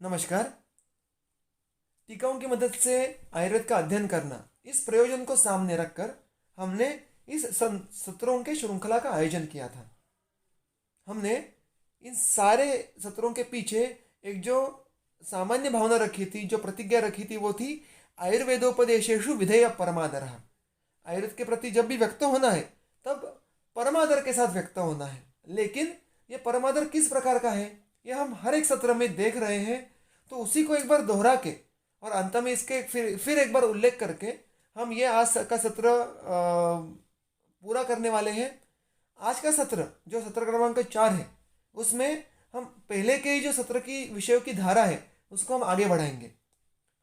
नमस्कार। टीकाओं की मदद से आयुर्वेद का अध्ययन करना, इस प्रयोजन को सामने रखकर हमने इस सत्रों के श्रृंखला का आयोजन किया था। हमने इन सारे सत्रों के पीछे एक जो सामान्य भावना रखी थी, जो प्रतिज्ञा रखी थी, वो थी आयुर्वेदोपदेशेषु विधेय परमादर। आयुर्वेद के प्रति जब भी व्यक्त होना है तब परमादर के साथ व्यक्त होना है। लेकिन ये परमादर किस प्रकार का है, ये हम हर एक सत्र में देख रहे हैं। तो उसी को एक बार दोहरा के और अंत में इसके फिर एक बार उल्लेख करके हम ये आज का सत्र पूरा करने वाले हैं। आज का सत्र जो सत्र क्रमांक 4 है, उसमें हम पहले के ही जो सत्र की विषयों की धारा है उसको हम आगे बढ़ाएंगे।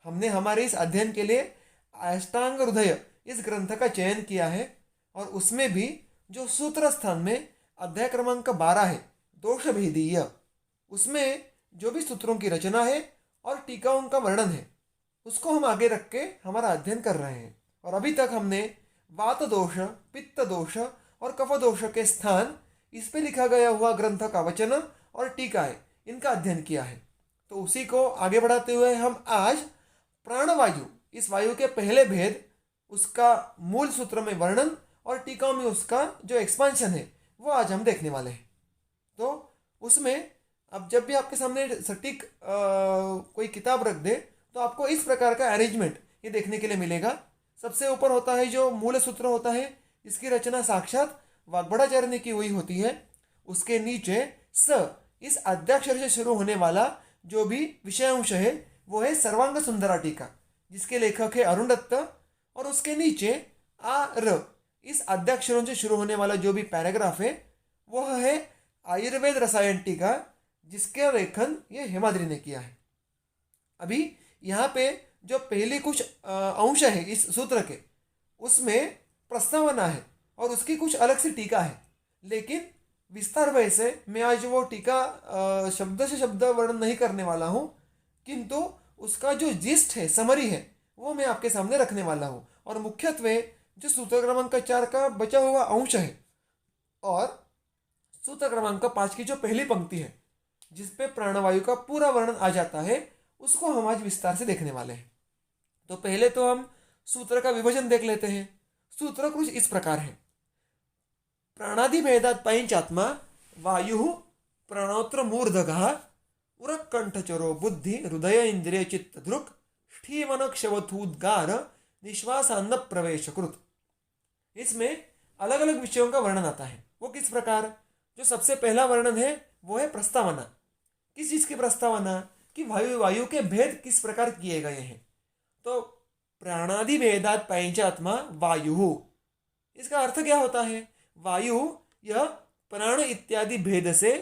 हमने हमारे इस अध्ययन के लिए अष्टांग हृदय इस ग्रंथ का चयन किया है और उसमें भी जो सूत्र स्थान में अध्याय क्रमांक 12 है, दोष भेदीय, उसमें जो भी सूत्रों की रचना है और टीकाओं का वर्णन है उसको हम आगे रख के हमारा अध्ययन कर रहे हैं। और अभी तक हमने वात दोष, पित्त दोष और कफ दोष के स्थान, इस पे लिखा गया हुआ ग्रंथ का वचन और टीकाएं, इनका अध्ययन किया है। तो उसी को आगे बढ़ाते हुए हम आज प्राणवायु, इस वायु के पहले भेद, उसका मूल सूत्र में वर्णन और टीकाओं में उसका जो एक्सपांशन है वो आज हम देखने वाले हैं। तो उसमें अब जब भी आपके सामने सटीक कोई किताब रख दे तो आपको इस प्रकार का अरेंजमेंट ये देखने के लिए मिलेगा। सबसे ऊपर होता है जो मूल सूत्र होता है, इसकी रचना साक्षात वाग्भटाचार्य ने की हुई होती है। उसके नीचे स, इस अध्याक्षर से शुरू होने वाला जो भी विषयांश है वो है सर्वांग सुंदरा टीका, जिसके लेखक है अरुण दत्त। और उसके नीचे आ र, इस अध्याक्षरों से शुरू होने वाला जो भी पैराग्राफ है वह है आयुर्वेद रसायन टीका, जिसका लेखन ये हेमाद्रि ने किया है। अभी यहाँ पे जो पहले कुछ अंश है इस सूत्र के, उसमें प्रस्तावना है और उसकी कुछ अलग सी टीका है। लेकिन विस्तार भय से मैं आज वो टीका शब्द से शब्द वर्णन नहीं करने वाला हूँ, किंतु उसका जो जिस्ट है, समरी है, वो मैं आपके सामने रखने वाला हूँ। और मुख्यत्वे जो सूत्र क्रमांक 4 का बचा हुआ अंश है और सूत्र क्रमांक 5 की जो पहली पंक्ति है जिसपे प्राणवायु का पूरा वर्णन आ जाता है, उसको हम आज विस्तार से देखने वाले हैं। तो पहले तो हम सूत्र का विभाजन देख लेते हैं। सूत्र कुछ इस प्रकार है। प्राणादि भेदात पंचात्मा वायु प्राणोत्र मूर्धगः उरकंठचरो बुद्धि हृदय इंद्रिय चित्त दृक् ष्ठीवन क्षवथूद्गार निश्वासान्न प्रवेशकृत। इसमें अलग अलग विषयों का वर्णन आता है। वो किस प्रकार, जो सबसे पहला वर्णन है वो है प्रस्तावना। किस चीज की प्रस्तावना, कि वायु के भेद किस प्रकार किए गए हैं। तो प्राणादि भेदात पंचात्मा वायु, इसका अर्थ क्या होता है? वायु यह प्राण इत्यादि भेद से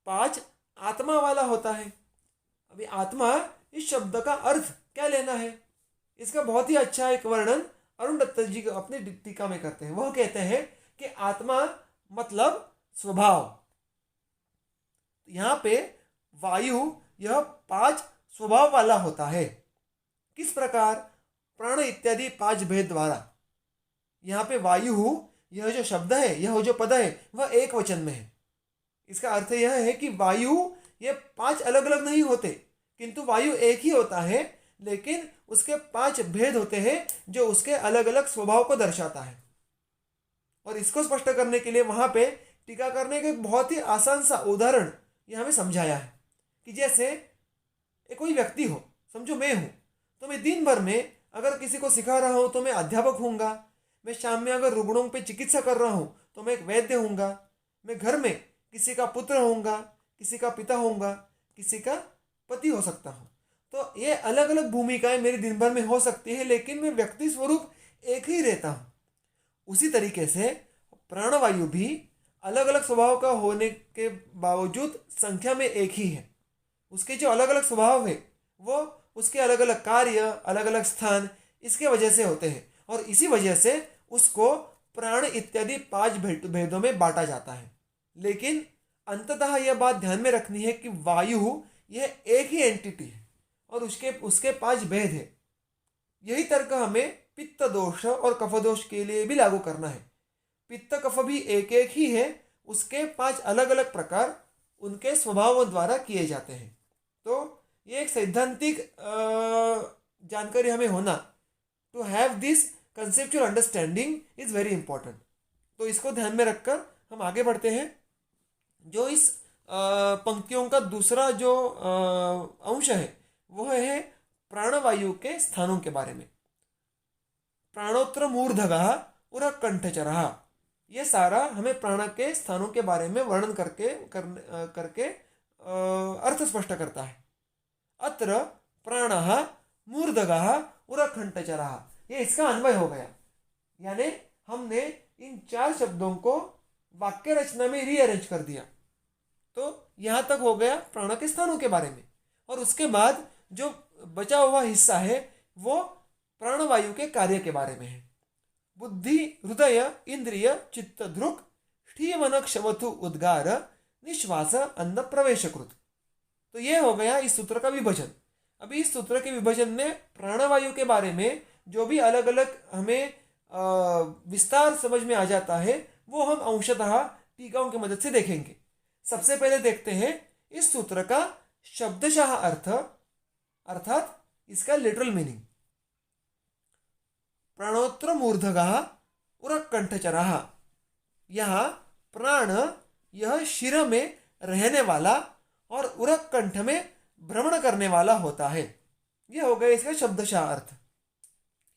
5 आत्मा वाला होता है। अभी आत्मा इस शब्द का अर्थ क्या लेना है, इसका बहुत ही अच्छा एक वर्णन अरुण दत्त जी अपनी टीका में करते हैं। वह कहते हैं कि आत्मा मतलब स्वभाव। यहाँ पे वायु यह 5 स्वभाव वाला होता है। किस प्रकार? प्राण इत्यादि 5 भेद द्वारा। यहाँ पे वायु, यह जो शब्द है, यह जो पद है, वह एक वचन में है। इसका अर्थ यह है कि वायु ये 5 अलग अलग नहीं होते, किंतु वायु एक ही होता है, लेकिन उसके 5 भेद होते हैं जो उसके अलग अलग स्वभाव को दर्शाता है। और इसको स्पष्ट करने के लिए वहां पे टीका करने का एक बहुत ही आसान सा उदाहरण यह हमें समझाया है कि जैसे एक कोई व्यक्ति हो, समझो मैं हूं, तो मैं दिन भर में अगर किसी को सिखा रहा हूं तो मैं अध्यापक हूँगा। मैं शाम में अगर रुग्णों पे चिकित्सा कर रहा हूं तो मैं एक वैद्य हूँगा। मैं घर में किसी का पुत्र होऊंगा, किसी का पिता होऊंगा, किसी का पति हो सकता हूँ। तो ये अलग अलग भूमिकाएं मेरी दिन भर में हो सकती है, लेकिन मैं व्यक्ति स्वरूप एक ही रहता हूँ। उसी तरीके से प्राणवायु भी अलग अलग स्वभाव का होने के बावजूद संख्या में एक ही है। उसके जो अलग अलग स्वभाव है वो उसके अलग अलग कार्य, अलग अलग स्थान, इसके वजह से होते हैं। और इसी वजह से उसको प्राण इत्यादि 5 भेदों में बांटा जाता है। लेकिन अंततः यह बात ध्यान में रखनी है कि वायु यह एक ही एंटिटी है और उसके 5 भेद है। यही तर्क हमें पित्त दोष और कफ दोष के लिए भी लागू करना है। पित्त कफ भी एक एक ही है, उसके 5 अलग अलग प्रकार उनके स्वभाव द्वारा किए जाते हैं। तो ये एक सैद्धांतिक जानकारी हमें होना, to have this conceptual understanding is very important. तो इसको ध्यान में रखकर हम आगे बढ़ते हैं। जो इस पंक्तियों का दूसरा जो अंश है वह है प्राणवायु के स्थानों के बारे में। प्राणोत्र मूर्धगः उर कंठचरः, ये सारा हमें प्राण के स्थानों के बारे में वर्णन करके अर्थ स्पष्ट करता है। अत्र प्राणः मूर्धगः उर कंठचरः, ये इसका अन्वय हो गया। यानी हमने इन 4 शब्दों को वाक्य रचना में रीअरेंज कर दिया। तो यहां तक हो गया प्राण के स्थानों के बारे में, और उसके बाद जो बचा हुआ हिस्सा है वो प्राणवायु के कार्य के बारे में है। बुद्धि हृदय इंद्रिय चित्त ध्रुक ष्ठीवन क्षवथु उद्गार निश्वास अन्न प्रवेशकृत। तो ये हो गया इस सूत्र का विभाजन। अभी इस सूत्र के विभाजन में प्राणवायु के बारे में जो भी अलग अलग हमें विस्तार समझ में आ जाता है वो हम अंशतः टीकाओं की मदद से देखेंगे। सबसे पहले देखते हैं इस सूत्र का शब्दशः अर्थ, अर्थात इसका लिटरल मीनिंग। प्राणोत्र मूर्धगः उर कंठचरः, यह प्राण यह शिर में रहने वाला और उर कंठ में भ्रमण करने वाला होता है। यह हो गया इसका शब्दशः अर्थ।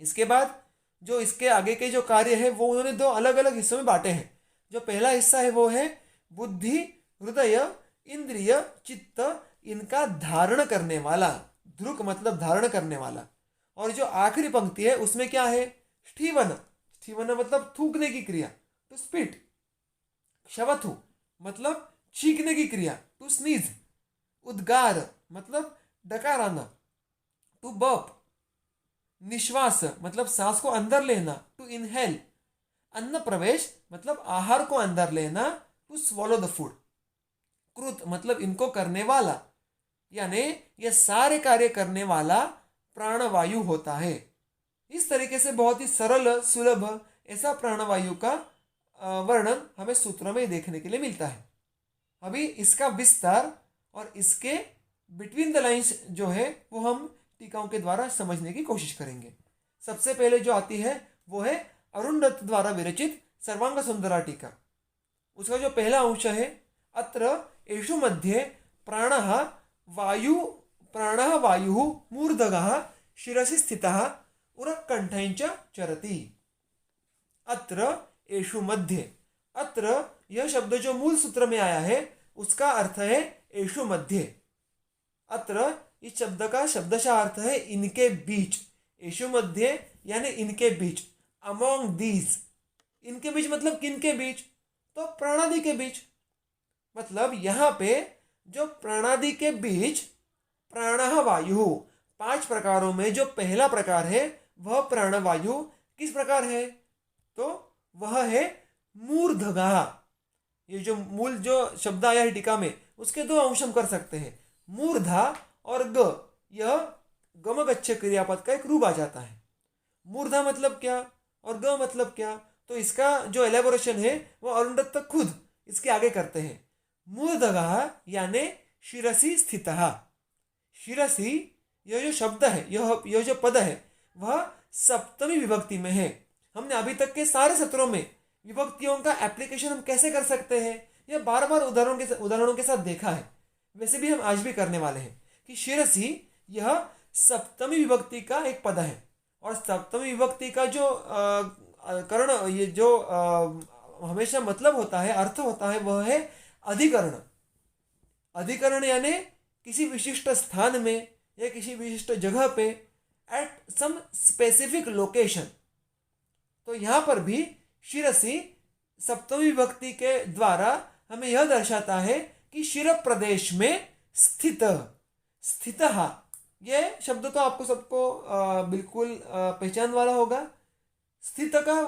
इसके बाद जो इसके आगे के जो कार्य है वो उन्होंने 2 अलग अलग हिस्सों में बांटे हैं। जो पहला हिस्सा है वो है बुद्धि हृदय इंद्रिय चित्त, इनका धारण करने वाला। ध्रुक मतलब धारण करने वाला। और जो आखिरी पंक्ति है उसमें क्या है? ष्ठीवन, ष्ठीवन मतलब थूकने की क्रिया, टू स्पिट। क्षवथु मतलब छींकने की क्रिया, टू स्नीज। उद्गार मतलब डकार आना, टू बर्प। निश्वास मतलब सांस को अंदर लेना, टू इनहेल। अन्न प्रवेश मतलब आहार को अंदर लेना, टू स्वॉलो द फूड। कृत मतलब इनको करने वाला, यानी ये सारे कार्य करने वाला प्राणवायु होता है। इस तरीके से बहुत ही सरल सुलभ ऐसा प्राणवायु का वर्णन हमें सूत्रों में देखने के लिए मिलता है। अभी इसका विस्तार और इसके बिटवीन द लाइंस जो है वो हम टीकाओं के द्वारा समझने की कोशिश करेंगे। सबसे पहले जो आती है वो है अरुण दत्त द्वारा विरचित सर्वांग सुंदरा टीका। उसका जो पहला अंश है, अत्र एषु मध्ये प्राणः वायु मूर्धगः शिरसि स्थितः उरकंठञ्च चरति। अत्र एषु मध्ये, अत्र यह शब्द जो मूल सूत्र में आया है उसका अर्थ है एषु मध्ये। अत्र इस शब्द का शब्दशः अर्थ है इनके बीच। एषु मध्ये यानी इनके बीच, अमोंग दीज। इनके बीच मतलब किनके बीच? तो प्राणादि के बीच। मतलब यहाँ पे जो प्राणादि के बीच प्राणः वायु, 5 प्रकारों में जो पहला प्रकार है वह प्राणवायु किस प्रकार है? तो वह है मूर्धगः। ये जो मूल जो शब्द आया है टीका में उसके 2 अंश हम कर सकते हैं, मूर्धा और ग। यह गमगच्छ क्रियापद का एक रूप आ जाता है। मूर्धा मतलब क्या और ग मतलब क्या? तो इसका जो एलेबोरेशन है वो अरुण दत्त खुद इसके आगे करते हैं। मूर्धगः यानी शिरसि स्थितः। शिरसि यह जो शब्द है, यह जो पद है वह सप्तमी विभक्ति में है। हमने अभी तक के सारे सत्रों में विभक्तियों का एप्लीकेशन हम कैसे कर सकते हैं यह बार बार उदाहरणों के साथ देखा है। वैसे भी हम आज भी करने वाले हैं कि शिरसि यह सप्तमी विभक्ति का एक पद है, और सप्तमी विभक्ति का जो कर्ण, ये जो हमेशा मतलब होता है, अर्थ होता है, वह है अधिकरण। अधिकरण यानी किसी विशिष्ट स्थान में या किसी विशिष्ट जगह पे, एट सम स्पेसिफिक लोकेशन। तो यहाँ पर भी शिरसि सप्तमी विभक्ति के द्वारा हमें यह दर्शाता है कि शिर प्रदेश में स्थित, स्थितः। ये शब्द तो आपको सबको बिल्कुल पहचान वाला होगा। स्थित का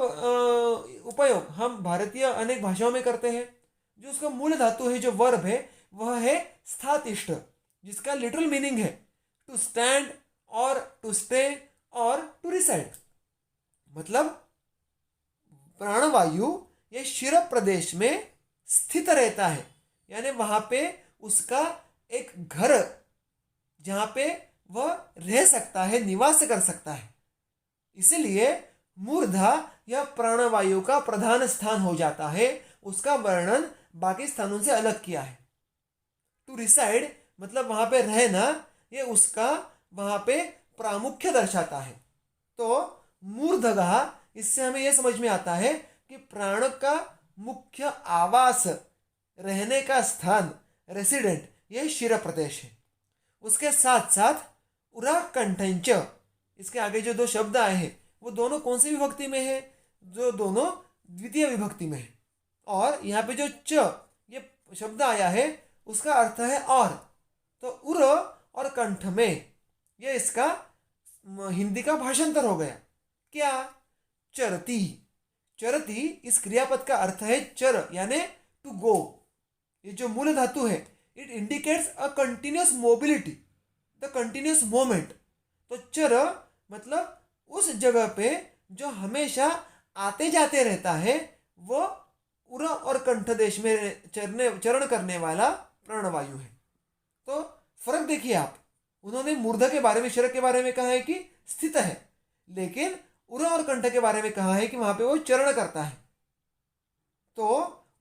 उपयोग हम भारतीय अनेक भाषाओं में करते हैं। जो उसका मूल धातु है, जो वर्ब है, वह है स्थातिष्ठ, जिसका लिटरल मीनिंग है टू स्टैंड और टू स्टे और टू रिसाइड। मतलब प्राणवायु ये शिर प्रदेश में स्थित रहता है, यानी वहां पे उसका एक घर जहाँ पे वह रह सकता है, निवास कर सकता है। इसलिए मूर्धा यह प्राणवायु का प्रधान स्थान हो जाता है। उसका वर्णन बाकी स्थानों से अलग किया है। टू रिसाइड मतलब वहां पे रहना, ये उसका वहां पे प्रामुख्य दर्शाता है। तो मूर्धगः, इससे हमें यह समझ में आता है कि प्राण का मुख्य आवास, रहने का स्थान, रेसिडेंट, यह शिर प्रदेश है। उसके साथ साथ उरा कंठंच, इसके आगे जो दो शब्द आए हैं वो दोनों कौन सी विभक्ति में है? जो दोनों द्वितीय विभक्ति में है। और यहाँ पे जो च ये शब्द आया है उसका अर्थ है और। तो उर और कंठ में ये इसका हिंदी का भाषांतर हो गया। क्या? चरती। चरती इस क्रियापद का अर्थ है चर, यानी टू गो। ये जो मूल धातु है, it indicates a continuous mobility, the continuous moment. तो चर मतलब उस जगह पे जो हमेशा आते जाते रहता है, वो उर और कंठ देश में चरण करने वाला प्राणवायु है। तो फर्क देखिए आप, उन्होंने मूर्धा के बारे में, शरक के बारे में कहा है कि स्थित है, लेकिन उर और कंठ के बारे में कहा है कि वहां पे वो चरण करता है। तो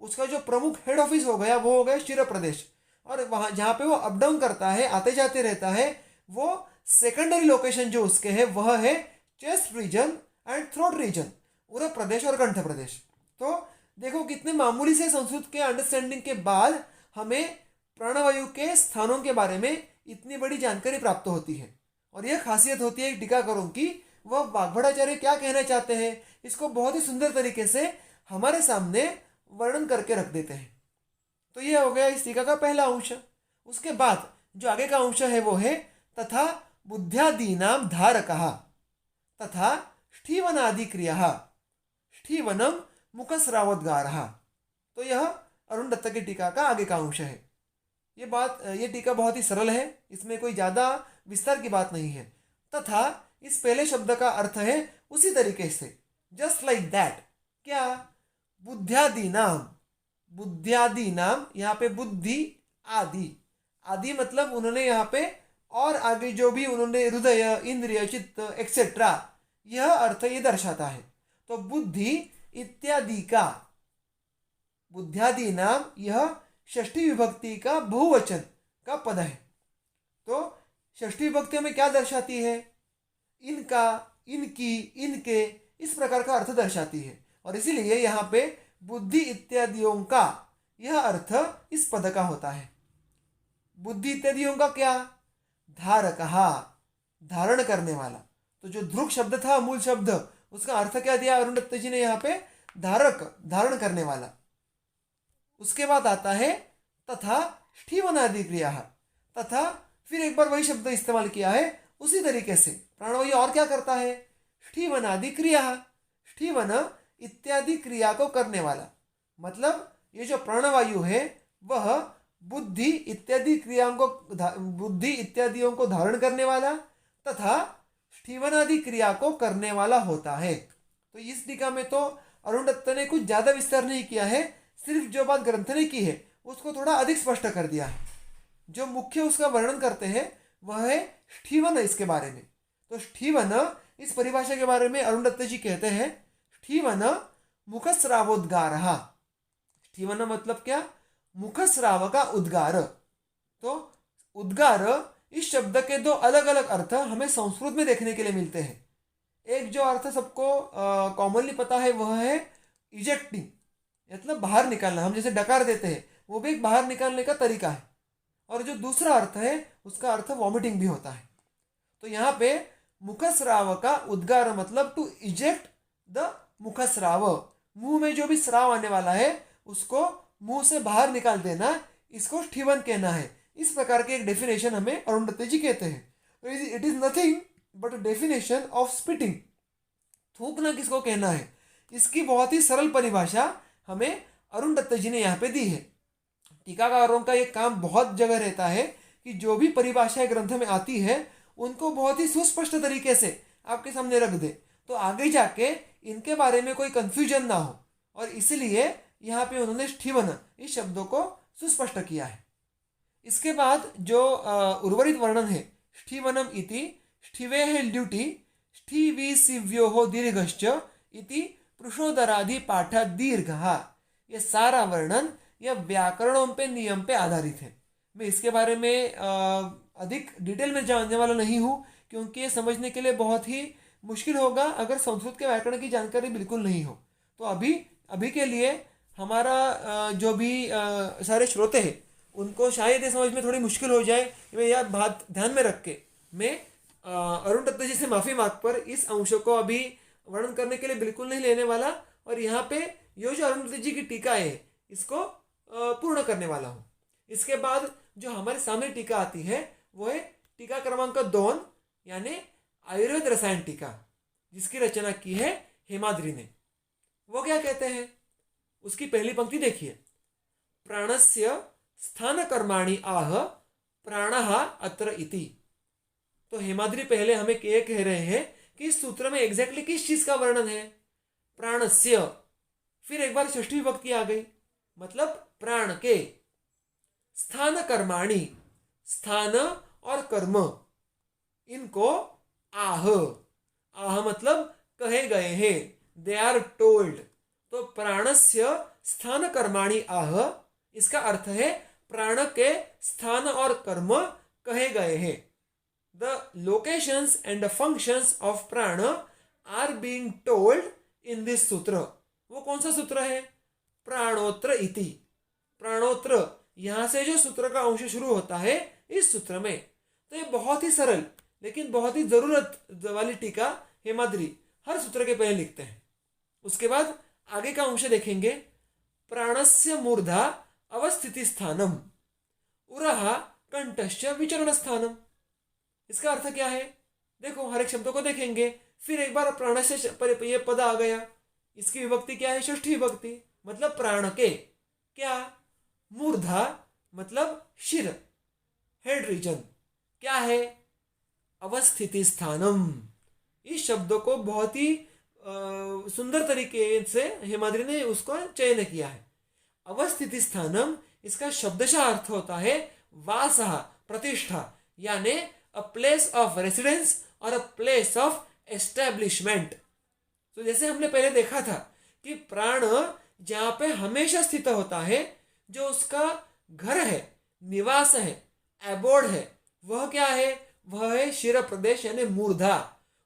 उसका जो प्रमुख हेड ऑफिस हो गया वो हो गया शिर प्रदेश, और वहां जहां पे वो अप डाउन करता है, आते जाते रहता है, वो सेकेंडरी लोकेशन जो उसके है वह है chest region and throat region, उर प्रदेश और कंठ प्रदेश। तो देखो कितने मामूली से संस्कृत के अंडरस्टैंडिंग के बाद हमें प्राणवायु के स्थानों के बारे में इतनी बड़ी जानकारी प्राप्त होती है। और यह खासियत होती है टीकाकारों की, वह वाग्भटाचार्य क्या कहना चाहते हैं इसको बहुत ही सुंदर तरीके से हमारे सामने वर्णन करके रख देते हैं। तो यह हो गया इस टीका का पहला अंश। उसके बाद जो आगे का अंश है वो है तथा बुद्ध्यादीनाम धारकः तथा ष्ठीवनादि क्रिया ष्ठीवनम मुखस्रावोद्गारः। तो यह अरुण दत्त की टीका का आगे का अंश है। ये टीका बहुत ही सरल है, इसमें कोई ज़्यादा विस्तार की बात नहीं है। तथा इस पहले शब्द का अर्थ है उसी तरीके से, जस्ट लाइक दैट। क्या? बुद्ध्यादि नाम। बुद्ध्यादि नाम, यहाँ पे बुद्धि आदि, आदि मतलब उन्होंने यहाँ पे और आगे जो भी उन्होंने हृदय, इंद्रिय, चित्त एक्सेट्रा, यह अर्थ ये दर्शाता है। तो बुद्धि इत्यादि का, बुद्ध्यादि नाम, यह षष्ठी विभक्ति का बहुवचन का पद है। तो षष्ठी विभक्ति हमें क्या दर्शाती है? इनका, इनकी, इनके, इस प्रकार का अर्थ दर्शाती है। और इसीलिए यहाँ पे बुद्धि इत्यादियों का यह अर्थ इस पद का होता है। बुद्धि इत्यादियों का क्या? धारकः, धारण करने वाला। तो जो ध्रुव शब्द था, मूल शब्द, उसका अर्थ क्या दिया अरुण दत्त जी ने यहाँ पे? धारक, धारण करने वाला। उसके बाद आता है तथा ष्ठीवनादि क्रिया, तथा फिर एक बार वही शब्द इस्तेमाल किया है उसी तरीके से। प्राणवायु और क्या करता है? ष्ठीवनादि क्रिया, ष्ठीवन इत्यादि क्रिया को करने वाला। मतलब ये जो प्राणवायु है वह बुद्धि इत्यादि क्रियाओं को, बुद्धि इत्यादियों को धारण करने वाला तथा ष्ठीवनादि क्रिया को करने वाला होता है। तो इस टीका में तो अरुण दत्त ने कुछ ज्यादा विस्तार नहीं किया है, सिर्फ जो बात ग्रंथ ने की है उसको थोड़ा अधिक स्पष्ट कर दिया है। जो मुख्य उसका वर्णन करते हैं वह है ष्ठीवन इसके बारे में। तो ष्ठीवन, इस परिभाषा के बारे में अरुण दत्त जी कहते हैं ष्ठीवन मुखस्रावोद्गारः। ष्ठीवन मतलब क्या? मुखस्राव का उद्गार। तो उद्गार, इस शब्द के दो अलग अलग अर्थ हमें संस्कृत में देखने के लिए मिलते हैं। एक जो अर्थ सबको कॉमनली पता है वह है इजेक्टिंग, मतलब बाहर निकालना। हम जैसे डकार देते हैं वो भी एक बाहर निकालने का तरीका है। और जो दूसरा अर्थ है उसका अर्थ वॉमिटिंग भी होता है। तो यहाँ पे मुखस्राव का उद्गार मतलब टू इजेक्ट द मुखस्राव, मुंह में जो भी स्राव आने वाला है उसको मुंह से बाहर निकाल देना, इसको ष्ठीवन कहना है। इस प्रकार के एक डेफिनेशन हमें अरुण दत्त जी कहते हैं। It is nothing but definition of spitting. थूकना किसको कहना है, इसकी बहुत ही सरल परिभाषा हमें अरुण दत्त जी ने यहाँ पे दी है। टीकाकारों का ये काम बहुत जगह रहता है कि जो भी परिभाषाएं ग्रंथ में आती है उनको बहुत ही सुस्पष्ट तरीके से आपके सामने रख दे, तो आगे जाके इनके बारे में कोई कंफ्यूजन ना हो। और इसलिए यहाँ पे उन्होंने ष्ठीवन इस शब्दों को सुस्पष्ट किया है। इसके बाद जो उर्वरित वर्णन है, ष्ठीवनम इति, ष्ठिवेः ल्युटि, ष्ठिविसिव्योः दीर्घश्च इति पृषोदरादि पाठा दीर्घः। ये सारा वर्णन यह व्याकरणों पे नियम पे आधारित है। मैं इसके बारे में अधिक डिटेल में जानने वाला नहीं हूँ, क्योंकि ये समझने के लिए बहुत ही मुश्किल होगा अगर संस्कृत के व्याकरण की जानकारी बिल्कुल नहीं हो। तो अभी अभी के लिए हमारा जो भी सारे श्रोते हैं उनको शायद ये समझ में थोड़ी मुश्किल हो जाए। मैं यह बात ध्यान में रख के मैं अरुण दत्त जी से माफ़ी मांग पर इस अंश को अभी वर्णन करने के लिए बिल्कुल नहीं लेने वाला, और यहाँ पे ये जो अरुण दत्त जी की टीका है इसको पूर्ण करने वाला हूँ। इसके बाद जो हमारे सामने टीका आती है वो है टीका क्रमांक 2, यानी आयुर्वेद रसायन टीका, जिसकी रचना की है हेमाद्रि ने। वो क्या कहते हैं, उसकी पहली पंक्ति देखिए, प्राणस्य स्थान कर्माणि आह प्राणः अत्र इति। तो हेमाद्रि पहले हमें ये कह रहे हैं कि इस सूत्र में एग्जैक्टली किस चीज का वर्णन है, प्राणस्य। फिर एक बार षष्ठी विभक्ति आ गई, मतलब प्राण के, स्थान कर्माणि, स्थान और कर्म, इनको आह, आह मतलब कहे गए हैं, दे आर टोल्ड। तो प्राणस्य स्थान कर्माणि आह, इसका अर्थ है प्राण के स्थान और कर्म कहे गए हैं। The locations and the functions of prana are being told in this सूत्र। वो कौन सा सूत्र है, प्राणोत्र इति। प्राणोत्र, यहां से जो सूत्र का अंश शुरू होता है इस सूत्र में। तो ये बहुत ही सरल लेकिन बहुत ही जरूरत वाली टीका हेमाद्रि हर सूत्र के पहले लिखते हैं। उसके बाद आगे का अंश देखेंगे, प्राणस्य मूर्धा अवस्थिति स्थानम उरहा कंठस्य विचरण स्थानम। इसका अर्थ क्या है, देखो हर एक शब्दों को देखेंगे। फिर एक बार प्राण से ये पद आ गया, इसकी विभक्ति क्या है, षष्ठी विभक्ति, मतलब प्राण के क्या, मूर्धा मतलब शिर, हेड रीजन, क्या है, अवस्थिति स्थानम। इस शब्दों को बहुत ही सुंदर तरीके से हेमाद्रि ने उसको चयन किया है। अवस्थिति स्थानम, इसका शब्दशः अर्थ होता है वासः, प्रतिष्ठा, यानी अ प्लेस ऑफ रेसिडेंस और अ प्लेस ऑफ एस्टेब्लिशमेंट। तो जैसे हमने पहले देखा था कि प्राण जहाँ पे हमेशा स्थित होता है, जो उसका घर है, निवास है, एबोर्ड है, वह क्या है, वह है शिर प्रदेश यानी मूर्धा।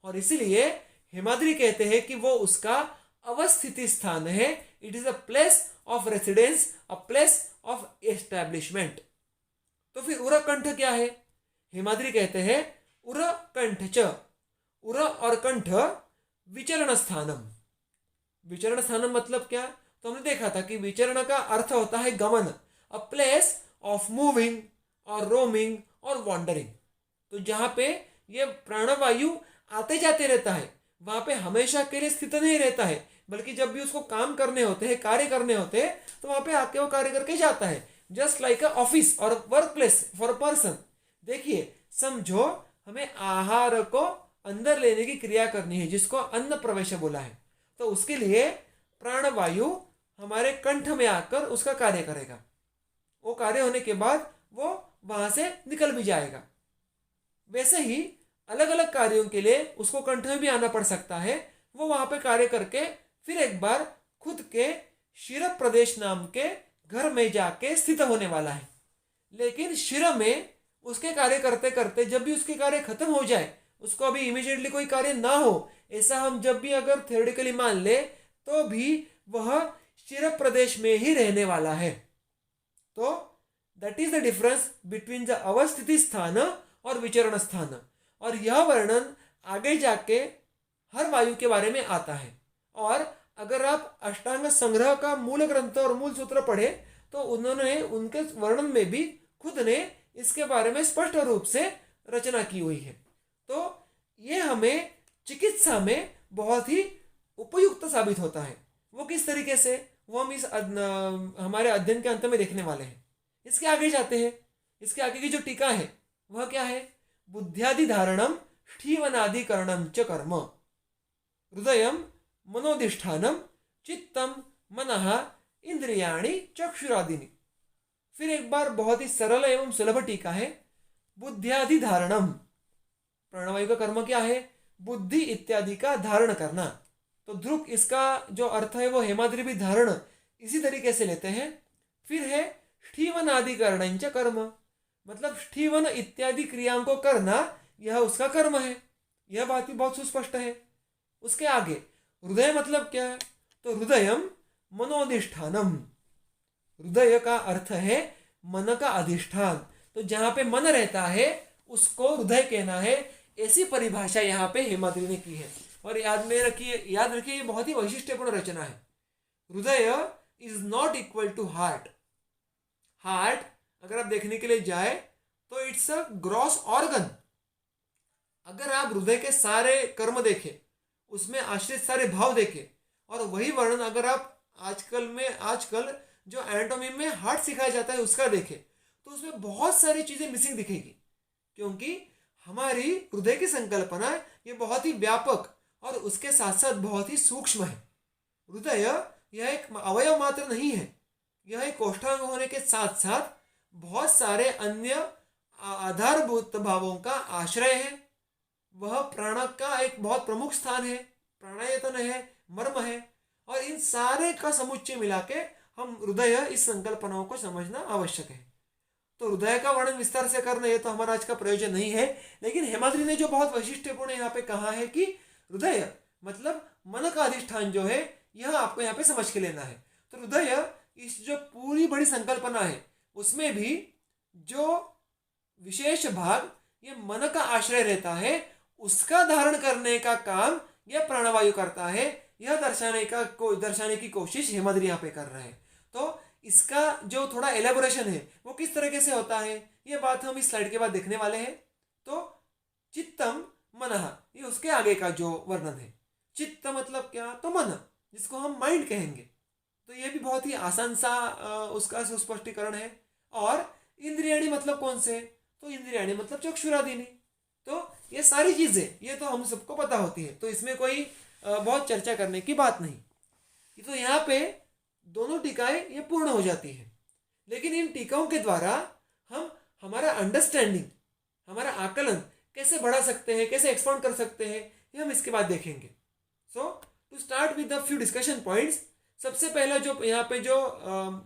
और इसलिए हेमाद्रि कहते हैं कि वो उसका अवस्थिति स्थान है, it is a place of residence, a place of establishment. तो फिर उरकंठ क्या है, हेमाद्रि कहते हैं उरकंठ च, उर और कंठ विचरण स्थानम। विचरण स्थानम मतलब क्या, तो हमने देखा था कि विचरण का अर्थ होता है गमन, अ प्लेस ऑफ मूविंग और रोमिंग और वॉन्डरिंग। तो जहां पे ये प्राणवायु आते जाते रहता है, वहां पे हमेशा के लिए स्थित नहीं रहता है, बल्कि जब भी उसको काम करने होते हैं, कार्य करने होते हैं, तो वहां पे आके वो कार्य करके जाता है, जस्ट लाइक अ ऑफिस और work place for a person. देखिए, समझो हमें आहार को अंदर लेने की क्रिया करनी है, जिसको अन्न प्रवेश बोला है, तो उसके लिए प्राणवायु हमारे कंठ में आकर उसका कार्य करेगा। वो कार्य होने के बाद वो वहां से निकल भी जाएगा। वैसे ही अलग अलग कार्यों के लिए उसको कंठ में भी आना पड़ सकता है। वो वहां पे कार्य करके फिर एक बार खुद के शिर प्रदेश नाम के घर में जाके स्थित होने वाला है। लेकिन शिर में उसके कार्य करते करते जब भी उसके कार्य खत्म हो जाए, उसको अभी इमीडिएटली कोई कार्य ना हो, ऐसा हम जब भी अगर थ्योरेटिकली मान ले, तो भी वह शिर प्रदेश में ही रहने वाला है। तो that is the difference between the अवस्थिति स्थान और विचरण स्थान। और यह वर्णन आगे जाके हर वायु के बारे में आता है। और अगर आप अष्टांग संग्रह का मूल ग्रंथ और मूल सूत्र पढ़े, तो उन्होंने उनके वर्णन में भी खुद ने इसके बारे में स्पष्ट रूप से रचना की हुई है। तो ये हमें चिकित्सा में बहुत ही उपयुक्त साबित होता है। वो किस तरीके से, वो हम इस हमारे अध्ययन के अंत में देखने वाले हैं। इसके आगे जाते हैं। इसके आगे की जो टीका है वह क्या है, बुद्ध्यादि धारणम ष्ठीवनादिकरणम च कर्म हृदयम मनोधिष्ठानम चित्तम मनः इंद्रियाणि चक्षुरादिनी। फिर एक बार बहुत ही सरल एवं सुलभ टीका है, बुद्धियादि धारणम। प्राणवायु का कर्म क्या है? बुद्धि इत्यादि का धारण करना। तो ध्रुक इसका जो अर्थ है वो हेमाद्रि भी धारण इसी तरीके से लेते हैं। फिर है ष्ठीवन आदि करणंच कर्म, मतलब ष्ठीवन इत्यादि क्रियाओं को करना यह उसका कर्म है। यह बात भी बहुत सुस्पष्ट है। उसके आगे हृदय मतलब क्या है? तो हृदयम मनोधिष्ठानम। हृदय का अर्थ है मन का अधिष्ठान। तो जहां पे मन रहता है उसको हृदय कहना है। ऐसी परिभाषा यहाँ पे हेमाद्रि ने की है। और याद रखिए ये बहुत ही वैशिष्ट्यपूर्ण रचना है। हृदय is not equal to heart. Heart अगर आप देखने के लिए जाए तो इट्स अ ग्रॉस ऑर्गन। अगर आप हृदय के सारे कर्म देखें, उसमें आश्रित सारे भाव देखें, और वही वर्णन अगर आप आजकल जो एनाटॉमी में हार्ट सिखाया जाता है उसका देखें, तो उसमें बहुत सारी चीजें मिसिंग दिखेगी। क्योंकि हमारी हृदय की संकल्पना ये बहुत ही व्यापक और उसके साथ साथ बहुत ही सूक्ष्म है। हृदय यह एक अवयव मात्र नहीं है, यह एक कोष्ठांग होने के साथ साथ बहुत सारे अन्य आधारभूत भावों का आश्रय है। वह प्राण का एक बहुत प्रमुख स्थान है, प्राणायतन है, मर्म है, और इन सारे का समुच्चय मिला के हम हृदय इस संकल्पनाओं को समझना आवश्यक है। तो हृदय का वर्णन विस्तार से करना ये तो हमारा आज का प्रयोजन नहीं है, लेकिन हेमाद्रि ने जो बहुत वैशिष्ट्यपूर्ण यहाँ पे कहा है कि हृदय मतलब मन का अधिष्ठान जो है, यह आपको यहाँ पे समझ के लेना है। तो हृदय इस जो पूरी बड़ी संकल्पना है उसमें भी जो विशेष भाग ये मन का आश्रय रहता है, उसका धारण करने का काम यह प्राणवायु करता है। यह दर्शाने की कोशिश हेमाद्रि यहाँ पे कर रहे हैं। तो इसका जो थोड़ा एलेबोरेशन है वो किस तरीके से होता है, ये बात हम इस स्लाइड के बाद देखने वाले हैं। तो चित्तम मनः, ये उसके आगे का जो वर्णन है। चित्त मतलब क्या? तो मन, जिसको हम माइंड कहेंगे। तो ये भी बहुत ही आसान सा उसका सुस्पष्टीकरण है। और इंद्रियाणी मतलब कौन से? तो इंद्रियाणी मतलब चक्षुरादीनी। तो ये सारी चीजें ये तो हम सबको पता होती है, तो इसमें कोई बहुत चर्चा करने की बात नहीं। तो यहाँ पे दोनों टीकाएं ये पूर्ण हो जाती है। लेकिन इन टीकाओं के द्वारा हम हमारा अंडरस्टैंडिंग, हमारा आकलन कैसे बढ़ा सकते हैं, कैसे एक्सपांड कर सकते हैं, ये हम इसके बाद देखेंगे। So to start with the few discussion points, सबसे पहला जो यहाँ पे जो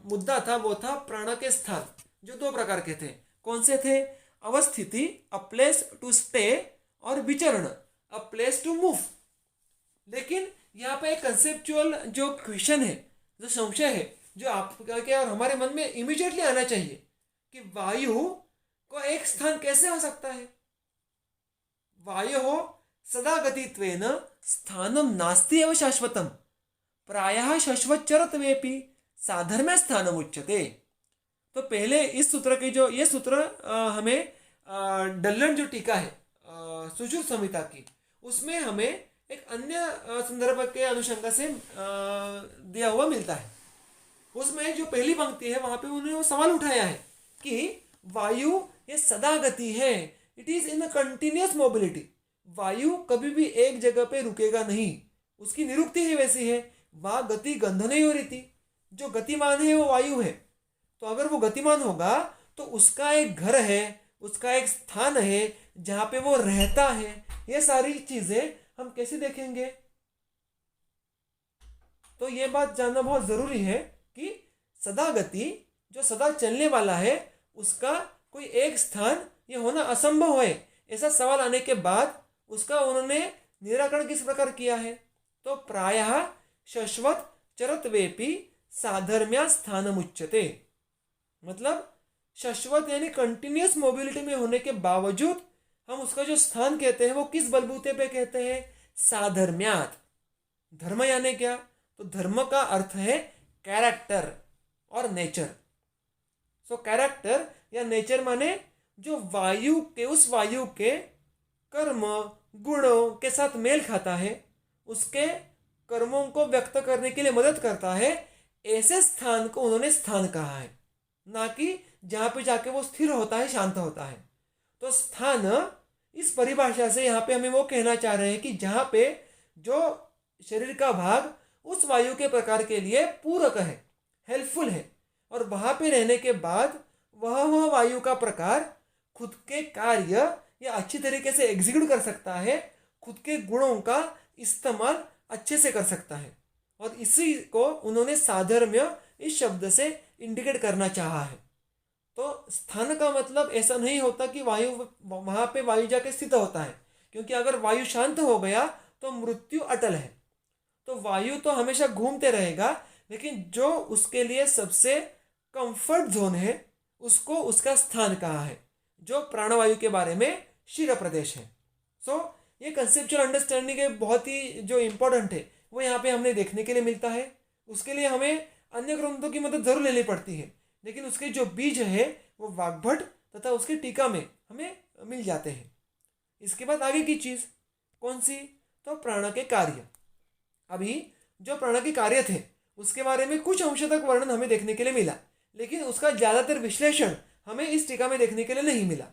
मुद्दा था वो था प्राण के स्थान, जो दो प्रकार के थे। कौन से थे? अवस्थिति, अ प्लेस टू स्टे, और विचरण, अ प्लेस टू मूव। लेकिन यहाँ पे एक कंसेप्चुअल जो क्वेश्चन है, जो संशय है, जो आपके और हमारे मन में इमीडिएटली आना चाहिए कि वायु को एक स्थान कैसे हो सकता है? वायु हो सदा गतित्वेन स्थानम नास्ति एव शाश्वतम, प्रायः शाश्वतचरत्वेपि साधर्म्य स्थानम उच्यते। तो पहले इस सूत्र के जो ये सूत्र हमें डल्लन जो टीका है सुश्रुत संहिता की, उसमें हमें एक अन्य संदर्भ के अनुशंका से दिया हुआ मिलता है। उसमें जो पहली पंक्ति है वहां पे उन्होंने वो सवाल उठाया है कि वायु ये सदा गति है, it is in continuous mobility. वायु कभी भी एक जगह पे रुकेगा नहीं, उसकी निरुक्ति ही वैसी है। वह गति गंध नहीं हो रही थी, जो गतिमान है वो वायु है। तो अगर वो गतिमान होगा तो उसका एक घर है, उसका एक स्थान है जहां पे वो रहता है। ये सारी चीजें हम कैसे देखेंगे? तो ये बात जानना बहुत जरूरी है कि सदा गति, जो सदा चलने वाला है, उसका कोई एक स्थान ये होना असंभव है। ऐसा सवाल आने के बाद उसका उन्होंने निराकरण किस प्रकार किया है? तो प्रायः शाश्वत चरत्वेपि साधर्म्या स्थानमुच्यते, मतलब शाश्वत यानी कंटिन्यूअस मोबिलिटी में होने के बावजूद हम उसका जो स्थान कहते हैं वो किस बलबूते पे कहते हैं? साधर्म्यात। धर्म यानी क्या? तो धर्म का अर्थ है कैरेक्टर और नेचर। सो कैरेक्टर या नेचर माने जो वायु के, उस वायु के कर्म गुणों के साथ मेल खाता है, उसके कर्मों को व्यक्त करने के लिए मदद करता है। ऐसे स्थान को उन्होंने स्थान कहा है, ना कि जहां पे जाके वो स्थिर होता है, शांत होता है। तो स्थान इस परिभाषा से यहाँ पे हमें वो कहना चाह रहे हैं कि जहां पे जो शरीर का भाग उस वायु के प्रकार के लिए पूरक है, हेल्पफुल है, और वहाँ पे रहने के बाद वह वायु का प्रकार खुद के कार्य या अच्छी तरीके से एग्जीक्यूट कर सकता है, खुद के गुणों का इस्तेमाल अच्छे से कर सकता है। और इसी को उन्होंने साधर्म्य इस शब्द से इंडिकेट करना चाहा है। तो स्थान का मतलब ऐसा नहीं होता कि वायु वहाँ पे वायु जाके स्थित होता है, क्योंकि अगर वायु शांत हो गया तो मृत्यु अटल है। तो वायु तो हमेशा घूमते रहेगा, लेकिन जो उसके लिए सबसे कंफर्ट जोन है उसको उसका स्थान कहा है, जो प्राणवायु के बारे में शिर प्रदेश है। सो ये कंसेप्चुअल अंडरस्टैंडिंग है, बहुत ही जो इम्पोर्टेंट है वो यहाँ पे हमने देखने के लिए मिलता है। उसके लिए हमें अन्य ग्रंथों की मदद जरूर लेनी पड़ती है, लेकिन उसके जो बीज है वो वाग्भट तथा उसकी टीका में हमें मिल जाते हैं। इसके बाद आगे की चीज़ कौन सी, तो प्राण के कार्य। अभी जो प्राण के कार्य थे उसके बारे में कुछ अंश तक वर्णन हमें देखने के लिए मिला, लेकिन उसका ज़्यादातर विश्लेषण हमें इस टीका में देखने के लिए नहीं मिला।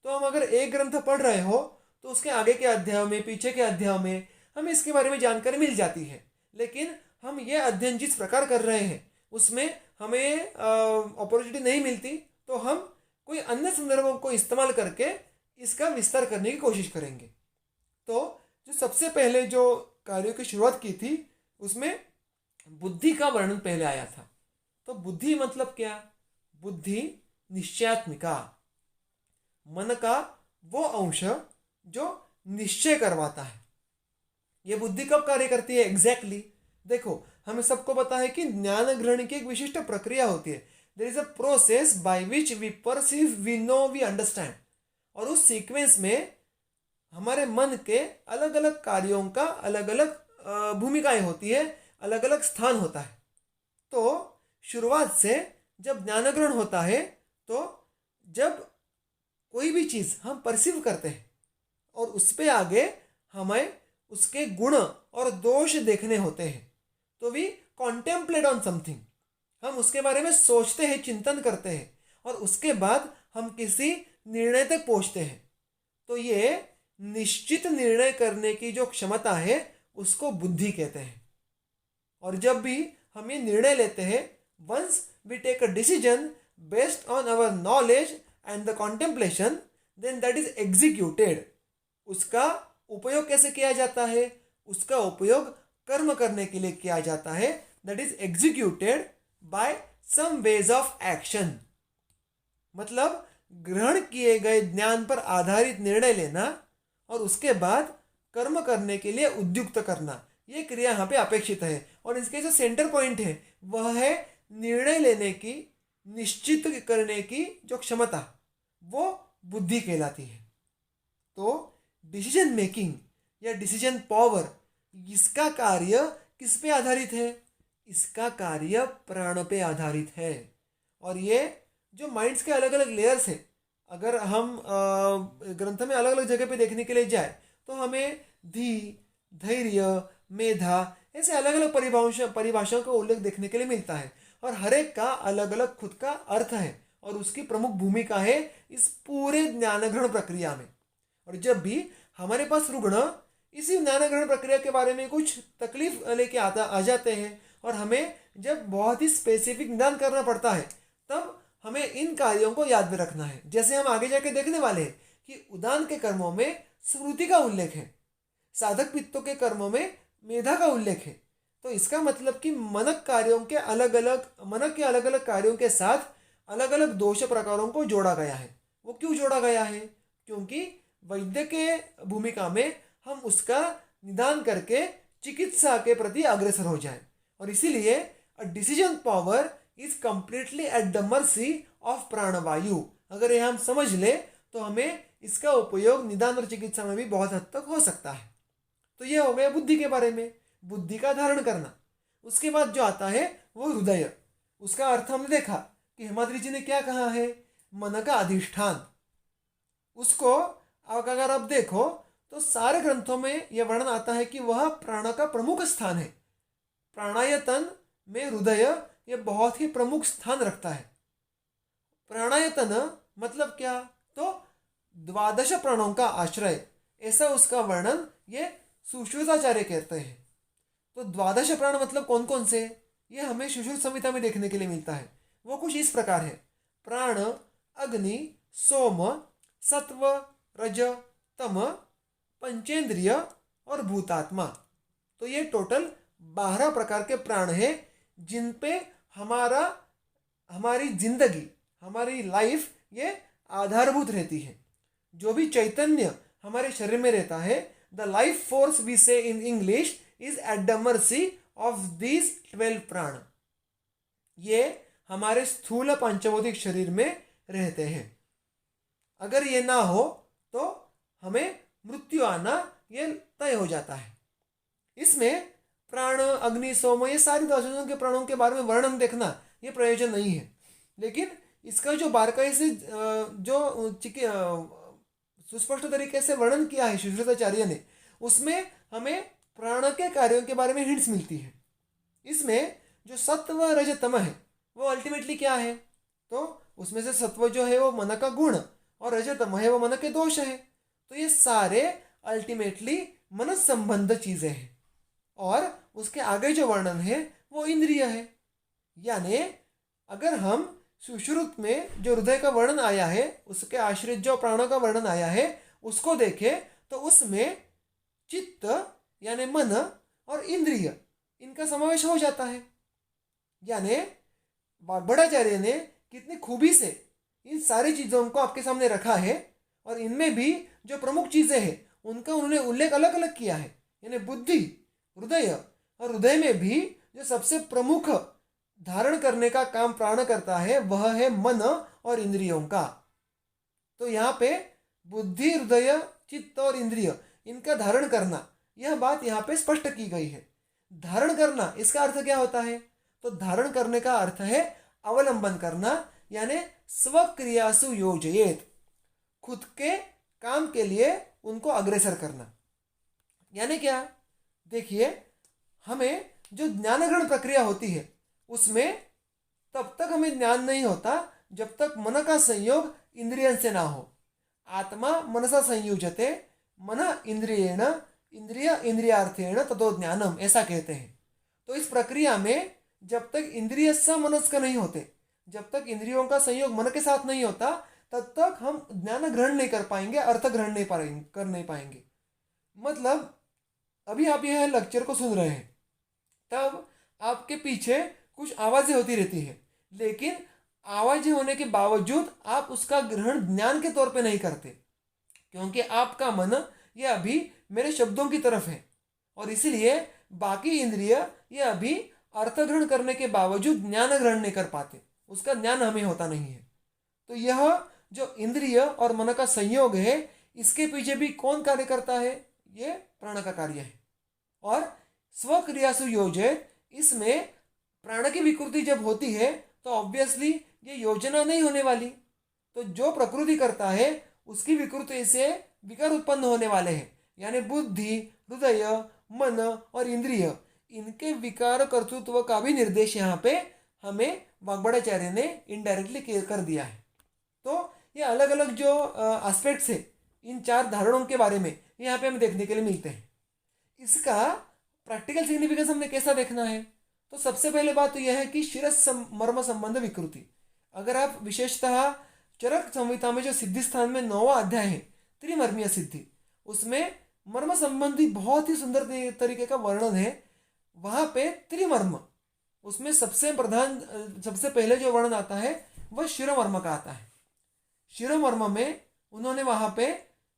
तो हम अगर एक ग्रंथ पढ़ रहे हो तो उसके आगे के अध्याय में, पीछे के अध्याय में हमें इसके बारे में जानकारी मिल जाती है, लेकिन हम ये अध्ययन जिस प्रकार कर रहे हैं उसमें हमें अपॉर्चुनिटी नहीं मिलती, तो हम कोई अन्य संदर्भों को इस्तेमाल करके इसका विस्तार करने की कोशिश करेंगे। तो जो सबसे पहले जो कार्यों की शुरुआत की थी उसमें बुद्धि का वर्णन पहले आया था। तो बुद्धि मतलब क्या, बुद्धि निश्चयात्मिका, मन का वो अंश जो निश्चय करवाता है। ये बुद्धि कब कार्य करती है एग्जैक्टली देखो, हमें सबको पता है कि ज्ञान ग्रहण की एक विशिष्ट प्रक्रिया होती है। There is a process by which we perceive, we know, we understand. और उस सीक्वेंस में हमारे मन के अलग अलग कार्यों का अलग अलग भूमिकाएं होती है, अलग अलग स्थान होता है। तो शुरुआत से जब ज्ञान ग्रहण होता है तो जब कोई भी चीज़ हम परसीव करते हैं और उस पर आगे हमें उसके गुण और दोष देखने होते हैं, तो वी कॉन्टेम्पलेट ऑन समथिंग, हम उसके बारे में सोचते हैं, चिंतन करते हैं, और उसके बाद हम किसी निर्णय तक पहुंचते हैं। तो ये निश्चित निर्णय करने की जो क्षमता है उसको बुद्धि कहते हैं। और जब भी हम ये निर्णय लेते हैं, once we take a decision based on our knowledge and the contemplation, then that is executed. उसका उपयोग कैसे किया जाता है, उसका उपयोग कर्म करने के लिए किया जाता है, that is executed by some ways of action. मतलब ग्रहण किए गए ज्ञान पर आधारित निर्णय लेना और उसके बाद कर्म करने के लिए उद्युक्त करना, ये क्रिया यहाँ पे अपेक्षित है। और इसके जो सेंटर पॉइंट है वह है निर्णय लेने की, निश्चित करने की जो क्षमता, वो बुद्धि कहलाती है। तो डिसीजन मेकिंग या डिसीजन पावर, इसका कार्य किस पे आधारित है, इसका कार्य प्राण पे आधारित है। और ये जो माइंड्स के अलग अलग लेयर्स है, अगर हम ग्रंथ में अलग अलग जगह पे देखने के लिए जाए तो हमें धी, धैर्य, मेधा, ऐसे अलग अलग परिभाषाओं का उल्लेख देखने के लिए मिलता है। और हर एक का अलग अलग खुद का अर्थ है और उसकी प्रमुख भूमिका है इस पूरे ज्ञान ग्रहण प्रक्रिया में। और जब भी हमारे पास रुग्ण इसी ज्ञान ग्रहण प्रक्रिया के बारे में कुछ तकलीफ लेके आ जाते हैं और हमें जब बहुत ही स्पेसिफिक निदान करना पड़ता है, तब हमें इन कार्यों को याद में रखना है। जैसे हम आगे जाके देखने वाले हैं कि उदान के कर्मों में स्मृति का उल्लेख है, साधक पित्तों के कर्मों में मेधा का उल्लेख है। तो इसका मतलब कि मनक के अलग अलग कार्यों के साथ अलग अलग दोष प्रकारों को जोड़ा गया है। वो क्यों जोड़ा गया है, क्योंकि वैद्य के भूमिका में हम उसका निदान करके चिकित्सा के प्रति अग्रसर हो जाए। और इसीलिए a decision power is completely at the mercy of प्राणवायु। अगर ये हम समझ ले तो हमें इसका उपयोग निदान और चिकित्सा में भी बहुत हद तक हो सकता है। तो ये हो गया बुद्धि के बारे में, बुद्धि का धारण करना। उसके बाद जो आता है वो हृदय। उसका अर्थ हमने देखा कि हेमाद्रि जी ने क्या कहा है, मन का अधिष्ठान। उसको अगर आप देखो तो सारे ग्रंथों में यह वर्णन आता है कि वह प्राण का प्रमुख स्थान है। प्राणायतन में हृदय यह बहुत ही प्रमुख स्थान रखता है। प्राणायतन मतलब क्या, तो 12 प्राणों का आश्रय, ऐसा उसका वर्णन ये सुश्रुताचार्य कहते हैं। तो 12 प्राण मतलब कौन कौन से, ये हमें सुश्रुत संहिता में देखने के लिए मिलता है। वो कुछ इस प्रकार है: प्राण, अग्नि, सोम, सत्व, रज, तम, पंचेंद्रिय और भूतात्मा। तो ये टोटल 12 प्रकार के प्राण हैं जिन पे हमारी जिंदगी, हमारी लाइफ ये आधारभूत रहती है। जो भी चैतन्य हमारे शरीर में रहता है, द लाइफ फोर्स वी से in English is at the mercy of these 12 प्राण। ये हमारे स्थूल पंचभौतिक शरीर में रहते हैं। अगर ये ना हो तो हमें मृत्यु आना ये तय हो जाता है। इसमें प्राण, अग्नि, सोम ये सारी दशों के प्राणों के बारे में वर्णन देखना ये प्रयोजन नहीं है, लेकिन इसका जो बारकाई से जो सुस्पष्ट तरीके से वर्णन किया है सुश्रुताचार्य ने, उसमें हमें प्राण के कार्यों के बारे में हिंट्स मिलती है। इसमें जो सत्व, रज, तम है वो अल्टीमेटली क्या है? तो उसमें से सत्व जो है वो मन का गुण और रज, तम है वो मन के दोष है। तो ये सारे अल्टीमेटली मन संबंध चीजें हैं। और उसके आगे जो वर्णन है वो इंद्रिय है। यानी अगर हम सुश्रुत में जो हृदय का वर्णन आया है, उसके आश्रित जो प्राणों का वर्णन आया है, उसको देखें तो उसमें चित्त यानी मन और इंद्रिय इनका समावेश हो जाता है। यानी वाग्भटाचार्य ने कितनी खूबी से इन सारी चीजों को आपके सामने रखा है, और इनमें भी जो प्रमुख चीजें हैं उनका उन्होंने उल्लेख अलग अलग किया है। यानी बुद्धि, हृदय, और हृदय में भी जो सबसे प्रमुख धारण करने का काम प्राण करता है वह है मन और इंद्रियों का। तो यहाँ पे बुद्धि, हृदय, चित्त और इंद्रिय इनका धारण करना, यह बात यहाँ पे स्पष्ट की गई है। धारण करना इसका अर्थ क्या होता है? तो धारण करने का अर्थ है अवलंबन करना, यानी स्वक्रियासु योजयेत, खुद के काम के लिए उनको अग्रसर करना। यानी क्या? देखिए, हमें जो ज्ञान ग्रहण प्रक्रिया होती है उसमें तब तक हमें ज्ञान नहीं होता जब तक मन का संयोग इंद्रियन से ना हो। आत्मा मनसा संयुजते, मन इंद्रियेण, इंद्रिय इंद्रियार्थेण ततो ज्ञानम, ऐसा कहते हैं। तो इस प्रक्रिया में जब तक इंद्रिय समनस्क नहीं होते, जब तक इंद्रियों का संयोग मन के साथ नहीं होता, तब तक हम ज्ञान ग्रहण नहीं कर पाएंगे, अर्थ ग्रहण नहीं कर नहीं पाएंगे। मतलब अभी आप यह लेक्चर को सुन रहे हैं, तब आपके पीछे कुछ आवाजें होती रहती है, लेकिन आवाजें होने के बावजूद आप उसका ग्रहण ज्ञान के तौर पे नहीं करते, क्योंकि आपका मन ये अभी मेरे शब्दों की तरफ है, और इसीलिए बाकी इंद्रिय ये अभी अर्थ ग्रहण करने के बावजूद ज्ञान ग्रहण नहीं कर पाते, उसका ज्ञान हमें होता नहीं है। तो यह जो इंद्रिय और मन का संयोग है, इसके पीछे भी कौन कार्य करता है? ये प्राण का कार्य है। और स्वक्रियासु योजित, इसमें प्राण की विकृति जब होती है तो ऑब्वियसली ये योजना नहीं होने वाली। तो जो प्रकृति करता है उसकी विकृति से विकार उत्पन्न होने वाले हैं, यानी बुद्धि, हृदय, मन और इंद्रिय, इनके विकार कर्तृत्व का भी निर्देश यहाँ पे हमें वाग्भटाचार्य ने इनडायरेक्टली कर दिया है। तो ये अलग अलग जो एस्पेक्ट्स है इन 4 धारणों के बारे में यहाँ पे हमें देखने के लिए मिलते हैं। इसका प्रैक्टिकल सिग्निफिकेंस हमने कैसा देखना है? तो सबसे पहले बात तो यह है कि शिरस मर्म संबंध विकृति। अगर आप विशेषतः चरक संहिता में जो सिद्धि स्थान में 9वां अध्याय है त्रिमर्मीय सिद्धि, उसमें मर्म संबंधी बहुत ही सुंदर तरीके का वर्णन है। वहां पे त्रिमर्म, उसमें सबसे प्रधान, सबसे पहले जो वर्णन आता है वह शिरोमर्म का आता है। शिरोमर्म में उन्होंने वहां पे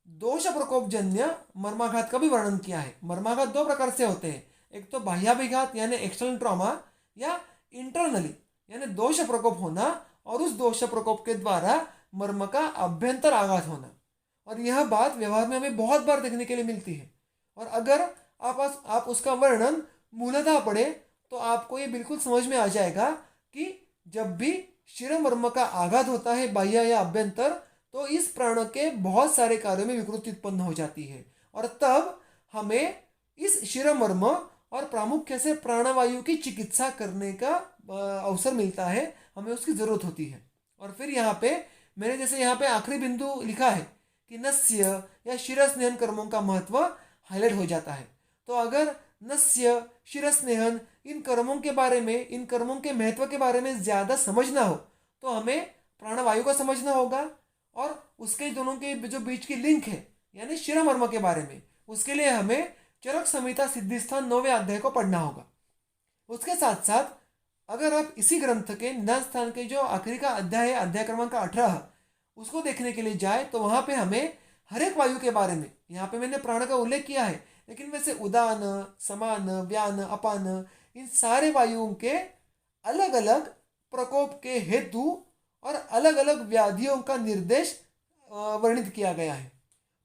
दोष प्रकोप जन्य मर्माघात का भी वर्णन किया है। मर्माघात 2 प्रकार से होते हैं, एक तो बाह्याभिघात यानी एक्सटर्नल ट्रॉमा, या इंटरनली यानी दोष प्रकोप होना और उस दोष प्रकोप के द्वारा मर्म का अभ्यंतर आघात होना। और यह बात व्यवहार में हमें बहुत बार देखने के लिए मिलती है। और अगर आप उसका वर्णन मूलतः पढ़े तो आपको ये बिल्कुल समझ में आ जाएगा कि जब भी शिरोमर्म का आघात होता है बाह्य या अभ्यंतर, तो इस प्राण के बहुत सारे कार्यों में विकृति उत्पन्न हो जाती है, और तब हमें इस शिरोमर्म और प्रामुख्य से प्राणवायु की चिकित्सा करने का अवसर मिलता है, हमें उसकी जरूरत होती है। और फिर यहाँ पे मैंने जैसे यहाँ पे आखिरी बिंदु लिखा है कि नस्य या शिरस्नेहन कर्मों का महत्व हाईलाइट हो जाता है। तो अगर नस्य शिरस्नेहन, इन कर्मों के बारे में, इन कर्मों के महत्व के बारे में ज़्यादा समझना हो तो हमें प्राणवायु को समझना होगा, और उसके दोनों के जो बीच की लिंक है यानी शिरमर्म के बारे में, उसके लिए हमें चरक संहिता सिद्धिस्थान 9वें अध्याय को पढ़ना होगा। उसके साथ साथ अगर आप इसी ग्रंथ के निदान स्थान के जो आखिरी का अध्याय है, अध्याय क्रमांक 18, उसको देखने के लिए जाए तो वहाँ पे हमें हर एक वायु के बारे में, यहाँ पे मैंने प्राण का उल्लेख किया है, लेकिन वैसे उदान, समान, व्यान, अपान, इन सारे वायुओं के अलग अलग प्रकोप के हेतु और अलग अलग व्याधियों का निर्देश वर्णित किया गया है।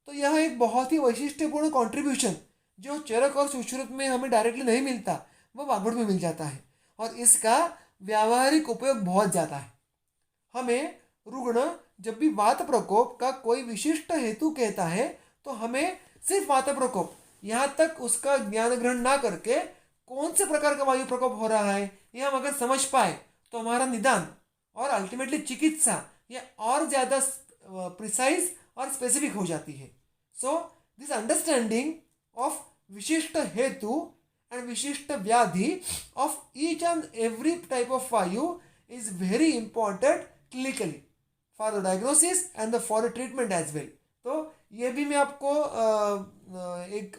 तो यह एक बहुत ही वैशिष्ट्यपूर्ण कंट्रीब्यूशन जो चरक और सुश्रुत में हमें डायरेक्टली नहीं मिलता, वो वाग्भट में मिल जाता है, और इसका व्यावहारिक उपयोग बहुत ज़्यादा है। हमें रुग्ण जब भी वात प्रकोप का कोई विशिष्ट हेतु कहता है तो हमें सिर्फ वात प्रकोप, यहाँ तक उसका ज्ञान ग्रहण ना करके कौन से प्रकार का वायु प्रकोप हो रहा है ये हम अगर समझ पाए तो हमारा निदान और अल्टीमेटली चिकित्सा ये और ज़्यादा प्रिसाइज और स्पेसिफिक हो जाती है। सो दिस अंडरस्टैंडिंग ऑफ विशिष्ट हेतु and विशिष्ट व्याधि of each and every type of vayu is very important clinically for the diagnosis and the for the treatment as well। तो ये भी मैं आपको एक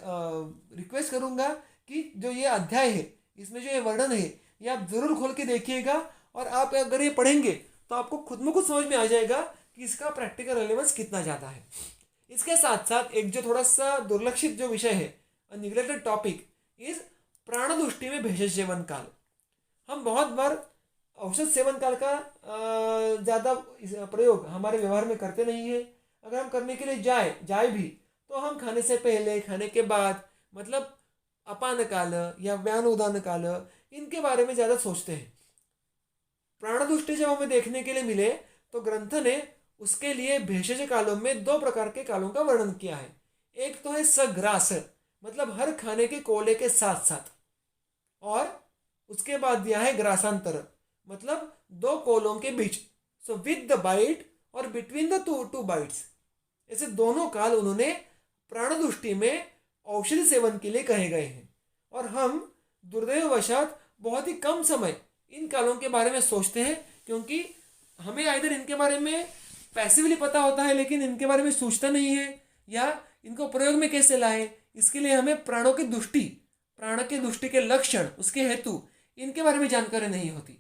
रिक्वेस्ट करूँगा कि जो ये अध्याय है इसमें जो ये वर्णन है ये आप ज़रूर खोल के देखिएगा, और आप अगर ये पढ़ेंगे तो आपको खुद में खुद समझ में आ जाएगा कि इसका प्रैक्टिकल रेलेवेंस कितना ज़्यादा है। इसके साथ साथ एक जो थोड़ा सा दुर्लक्षित जो विषय है, निग्लेक्टेड टॉपिक इज प्राण दृष्टि में भेषज सेवन काल। हम बहुत बार औषध सेवन काल का ज़्यादा प्रयोग हमारे व्यवहार में करते नहीं है। अगर हम करने के लिए जाए भी तो हम खाने से पहले, खाने के बाद, मतलब अपान काल या व्यान उदान काल, इनके बारे में ज़्यादा सोचते हैं। प्राण दृष्टि जब हमें देखने के लिए मिले तो ग्रंथ ने उसके लिए भेषज कालों में 2 प्रकार के कालों का वर्णन किया है। एक तो है सग्रास, मतलब हर खाने के कोले के साथ साथ, और उसके बाद दिया है ग्रासांतर, मतलब 2 कोलों के बीच, सो विद द बाइट और बिटवीन द टू बाइट्स। ऐसे दोनों काल उन्होंने प्राण दृष्टि में औषधि सेवन के लिए कहे गए हैं, और हम दुर्दैववशात बहुत ही कम समय इन कालों के बारे में सोचते हैं, क्योंकि हमें आइदर इनके बारे में पैसिवली पता होता है लेकिन इनके बारे में सोचता नहीं है, या इनको प्रयोग में कैसे लाए इसके लिए हमें प्राणों की दृष्टि, प्राण के दृष्टि के लक्षण, उसके हेतु, इनके बारे में जानकारी नहीं होती।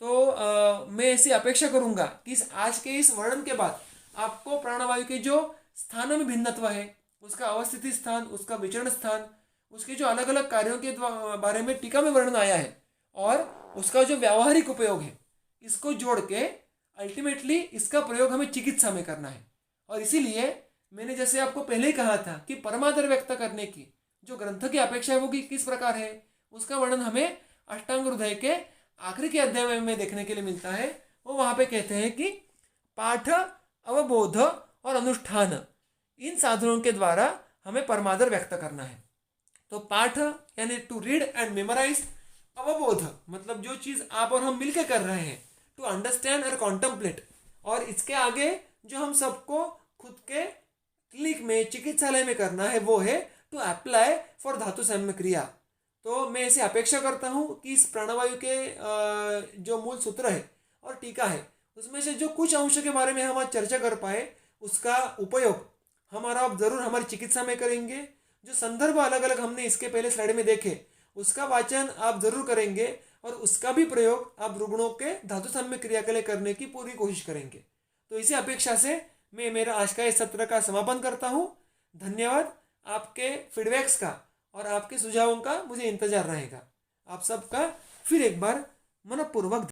तो मैं ऐसी अपेक्षा करूंगा कि आज के इस वर्णन के बाद आपको प्राणवायु के जो स्थानों में भिन्नत्व है, उसका अवस्थिति स्थान, उसका विचरण स्थान, उसके जो अलग अलग कार्यों के बारे में टीका में वर्णन आया है, और उसका जो व्यावहारिक उपयोग है, इसको जोड़ के अल्टीमेटली इसका प्रयोग हमें चिकित्सा में करना है। और इसीलिए मैंने जैसे आपको पहले ही कहा था कि परमादर व्यक्त करने की जो ग्रंथ की अपेक्षा है वो किस प्रकार है, उसका वर्णन हमें अष्टांग हृदय के आखिरी के अध्याय में देखने के लिए मिलता है। वो वहाँ पे कहते हैं कि पाठ, अवबोध और अनुष्ठान, इन साधनों के द्वारा हमें परमादर व्यक्त करना है। तो पाठ यानी टू रीड एंड मेमोराइज, अवबोध मतलब जो चीज़ आप और हम मिलकर कर रहे हैं, टू अंडरस्टैंड और कॉन्टम्पलेट, और इसके आगे जो हम सबको खुद के क्लिनिक में, चिकित्सालय में करना है वो है टू अप्लाई फॉर धातु सम्य क्रिया। तो मैं ऐसी अपेक्षा करता हूँ कि इस प्राणवायु के जो मूल सूत्र है और टीका है उसमें से जो कुछ अंश के बारे में हम आज चर्चा कर पाए, उसका उपयोग हमारा आप ज़रूर हमारी चिकित्सा में करेंगे। जो संदर्भ अलग अलग हमने इसके पहले स्लाइड में देखे उसका वाचन आप ज़रूर करेंगे, और उसका भी प्रयोग आप रुग्णों के धातु सम्य क्रिया के लिए करने की पूरी कोशिश करेंगे। तो इसी अपेक्षा से मैं मेरा आज का इस सत्र का समापन करता हूँ। धन्यवाद। आपके फीडबैक्स का और आपके सुझावों का मुझे इंतजार रहेगा। आप सबका फिर एक बार मनपूर्वक